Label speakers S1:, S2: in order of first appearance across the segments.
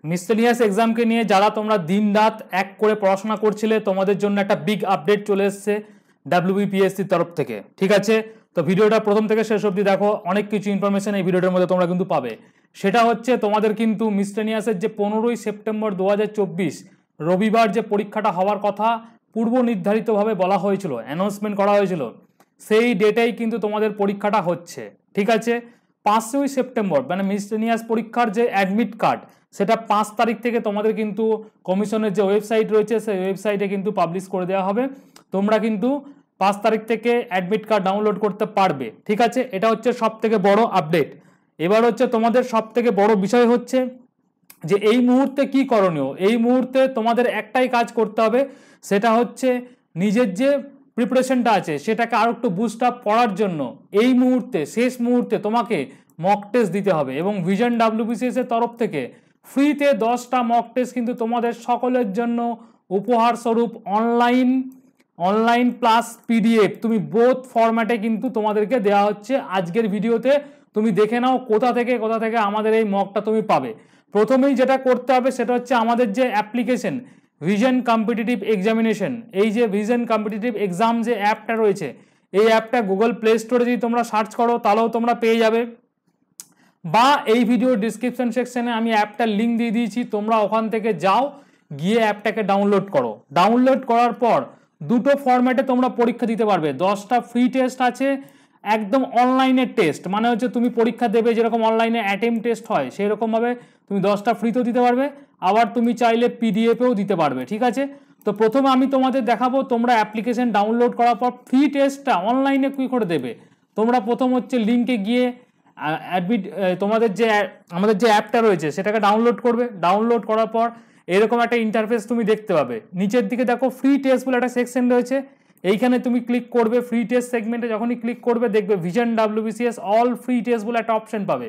S1: Miscellaneous এক্সামকে নিয়ে যারা তোমরা দিন রাত এক করে পড়াশোনা করছিলে তোমাদের জন্য একটা বিগ আপডেট চলে এসেছে ডাব্লিউবিপিএসসির তরফ থেকে। ঠিক আছে, তো ভিডিওটা প্রথম থেকে শেষ অবধি দেখো, অনেক কিছু ইনফরমেশন এই ভিডিওটার মধ্যে তোমরা কিন্তু পাবে। সেটা হচ্ছে তোমাদের কিন্তু মিসলেনিয়াসের যে 15ই সেপ্টেম্বর 2024 রবিবার যে পরীক্ষাটা হওয়ার কথা পূর্ব নির্ধারিতভাবে বলা হয়েছিল, অ্যানাউন্সমেন্ট করা হয়েছিল, সেই ডেটেই কিন্তু তোমাদের পরীক্ষাটা হচ্ছে। ঠিক আছে, 5ই সেপ্টেম্বর মানে মিসলেনিয়াস পরীক্ষার যে অ্যাডমিট কার্ড সেটা 5 তারিখ থেকে তোমাদের কিন্তু কমিশনের যে ওয়েবসাইট রয়েছে সেই ওয়েবসাইটে কিন্তু পাবলিশ করে দেওয়া হবে। তোমরা কিন্তু 5 তারিখ থেকে অ্যাডমিট কার্ড ডাউনলোড করতে পারবে। ঠিক আছে, এটা হচ্ছে সব থেকে বড় আপডেট। এবার হচ্ছে তোমাদের সব থেকে বড় বিষয় হচ্ছে যে এই মুহূর্তে কি করণীয়। এই মুহূর্তে তোমাদের একটাই কাজ করতে হবে, সেটা হচ্ছে নিজের যে প্রিপারেশনটা আছে সেটাকে আরো একটু বুস্ট আপ করার জন্য এই মুহূর্তে শেষ মুহূর্তে তোমাকে মক টেস্ট দিতে হবে। এবং ভিশন ডাব্লিউবিসিএস এর তরফ থেকে ফ্রিতে 10টা মক টেস্ট কিন্তু তোমাদের সকলের জন্য উপহার স্বরূপ অনলাইন প্লাস পিডিএফ তুমি বোথ ফরম্যাটে কিন্তু তোমাদেরকে দেওয়া হচ্ছে। আজকের ভিডিওতে তুমি দেখে নাও কোথা থেকে আমাদের এই মকটা তুমি পাবে। প্রথমেই যেটা করতে হবে সেটা হচ্ছে আমাদের যে অ্যাপ্লিকেশন ভিশন কম্পিটিটিভ এক্সামিনেশন, এই যে ভিশন কম্পিটিটিভ এক্সাম যে অ্যাপটা রয়েছে এই অ্যাপটা গুগল প্লে স্টোরে যদি তোমরা সার্চ করো তাহলেও তোমরা পেয়ে যাবে, বা এই ভিডিওর ডিসক্রিপশন সেকশনে আমি অ্যাপটার লিঙ্ক দিয়ে দিয়েছি, তোমরা ওখান থেকে যাও, গিয়ে অ্যাপটাকে ডাউনলোড করো। ডাউনলোড করার পর দুটো ফরম্যাটে তোমরা পরীক্ষা দিতে পারবে। 10টা ফ্রি টেস্ট আছে, একদম অনলাইনের টেস্ট, মানে হচ্ছে তুমি পরীক্ষা দেবে যেরকম অনলাইনে অ্যাটেম্প টেস্ট হয় সেই রকমভাবে তুমি 10টা ফ্রিতেও দিতে পারবে, আবার তুমি চাইলে পিডিএফেও দিতে পারবে। ঠিক আছে, তো প্রথমে আমি তোমাদের দেখাবো তোমরা অ্যাপ্লিকেশন ডাউনলোড করার পর ফ্রি টেস্টটা অনলাইনে কী করে দেবে। তোমরা প্রথম হচ্ছে লিঙ্কে গিয়ে তোমাদের যে আমাদের যে অ্যাপটা রয়েছে সেটাকে ডাউনলোড করবে। ডাউনলোড করার পর এরকম একটা ইন্টারফেস তুমি দেখতে পাবে। নিচের দিকে দেখো ফ্রি টেস্ট বলে একটা সেকশন রয়েছে, এইখানে তুমি ক্লিক করবে। ফ্রি টেস্ট সেগমেন্টে যখনই ক্লিক করবে দেখবে vision WBCS all free test বলে একটা অপশন পাবে।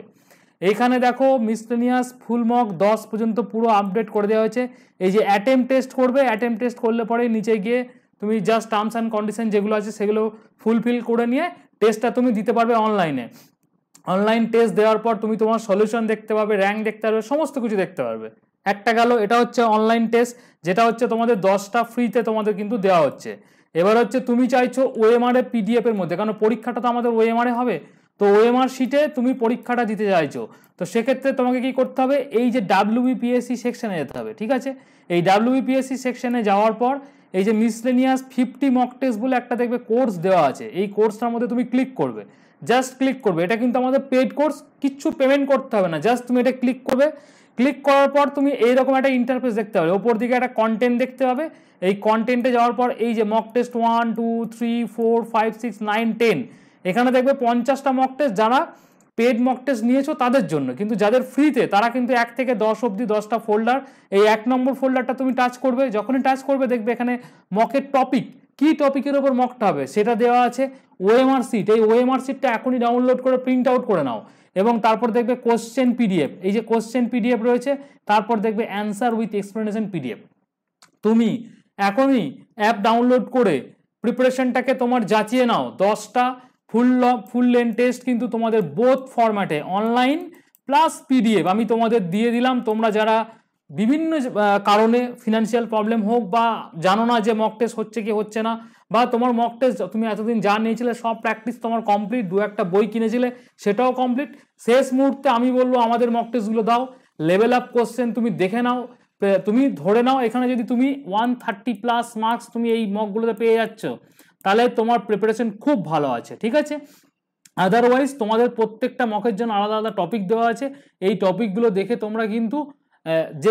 S1: এইখানে দেখো মিসলেনিয়াস ফুল মক 10 পর্যন্ত পুরো আপডেট করে দেওয়া হয়েছে। এই যে অ্যাটেম্প টেস্ট করবে, অ্যাটেম্প টেস্ট করলে পরে নিচে গিয়ে তুমি জাস্ট টার্মস অ্যান্ড কন্ডিশন যেগুলো আছে সেগুলো ফুলফিল করে নিয়ে টেস্টটা তুমি দিতে পারবে অনলাইনে। অনলাইন টেস্ট দেওয়ার পর তুমি তোমার সলিউশন দেখতে পাবে, র্যাঙ্ক দেখতে পারবে, সমস্ত কিছু দেখতে পারবে। একটা গেল, এটা হচ্ছে অনলাইন টেস্ট যেটা হচ্ছে তোমাদের 10টা ফ্রিতে তোমাদের কিন্তু দেওয়া হচ্ছে। এবার হচ্ছে তুমি চাইছো ওএমআর এ পিডিএফ এর মধ্যে, কারণ পরীক্ষাটা তো আমাদের ওএমআর এ হবে, তো ওএমআর শিটে তুমি পরীক্ষাটা দিতে চাইছো, তো সেক্ষেত্রে তোমাকে কি করতে হবে, এই যে ডাব্লিউবিপিএসসি সেকশনে যেতে হবে। ঠিক আছে, এই ডাব্লিউবিপিএসসি সেকশনে যাওয়ার পর এই যে মিসলেনিয়াস 50 মক টেস্ট বলে একটা দেখবে কোর্স দেওয়া আছে, এই কোর্সটার মধ্যে তুমি ক্লিক করবে, জাস্ট ক্লিক করবে। এটা কিন্তু আমাদের পেড কোর্স, কিচ্ছু পেমেন্ট করতে হবে না, জাস্ট তুমি এটা ক্লিক করবে। ক্লিক করার পর তুমি এইরকম একটা ইন্টারফেস দেখতে পাবে, ওপর দিকে একটা কন্টেন্ট দেখতে পাবে। এই কন্টেন্টে যাওয়ার পর এই যে মক টেস্ট 1 2 3 4 5 6 9 10 এখানে দেখবে 50টা মক টেস্ট যারা পেড মক টেস্ট নিয়েছো তাদের জন্য, কিন্তু যাদের ফ্রিতে তারা কিন্তু 1 থেকে 10 অবধি 10টা ফোল্ডার, এই 1 নম্বর ফোল্ডারটা তুমি টাচ করবে। যখনই টাচ করবে দেখবে এখানে মকের টপিক, কি টপিকের উপর মকটা হবে সেটা দেওয়া আছে। ওএমআর সিট, এই ওএমআর সিটটা এখনই ডাউনলোড করে প্রিন্ট আউট করে নাও। এবং তারপর দেখবে কোশ্চেন পিডিএফ, এই যে কোশ্চেন পিডিএফ রয়েছে, তারপর দেখবে অ্যান্সার উইথ এক্সপ্লেনেশন পিডিএফ। তুমি এখনই অ্যাপ ডাউনলোড করে প্রিপারেশনটাকে তোমার যাচিয়ে নাও। 10টা ফুল লেন্থ টেস্ট কিন্তু তোমাদের বোথ ফরম্যাটে অনলাইন প্লাস পিডিএফ আমি তোমাদের দিয়ে দিলাম। তোমরা যারা বিভিন্ন কারণে ফিনান্সিয়াল প্রবলেম হোক বা জানো না যে মক টেস্ট হচ্ছে কি হচ্ছে না, বা তোমার মক টেস্ট তুমি এতদিন যা নিয়েছিলে সব প্র্যাকটিস তোমার কমপ্লিট, 2-1টা বই কিনেছিলে সেটাও কমপ্লিট, শেষ মুহূর্তে আমি বলবো আমাদের মক টেস্টগুলো দাও, লেভেল আপ কোশ্চেন তুমি দেখে নাও। তুমি ধরে নাও এখানে যদি তুমি 130+ মার্কস তুমি এই মকগুলোতে পেয়ে যাচ্ছ তাহলে তোমার প্রিপারেশন খুব ভালো আছে। ঠিক আছে, আদারওয়াইজ তোমাদের প্রত্যেকটা মকের জন্য আলাদা আলাদা টপিক দেওয়া আছে, এই টপিকগুলো দেখে তোমরা কিন্তু যে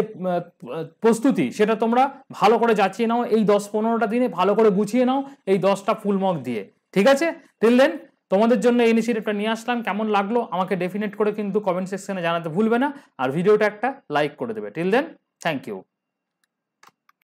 S1: প্রস্তুতি সেটা তোমরা ভালো করে যাচিয়ে নাও, এই 10-15টা দিনে ভালো করে গুছিয়ে নাও এই 10টা ফুল মক দিয়ে। ঠিক আছে, টিল দেন তোমাদের জন্য এই ইনিশিয়েটিভটা নিয়ে আসলাম। কেমন লাগলো আমাকে ডেফিনেট করে কিন্তু কমেন্ট সেকশনে জানাতে ভুলবে না, আর ভিডিওটা একটা লাইক করে দেবে। Till then, thank you.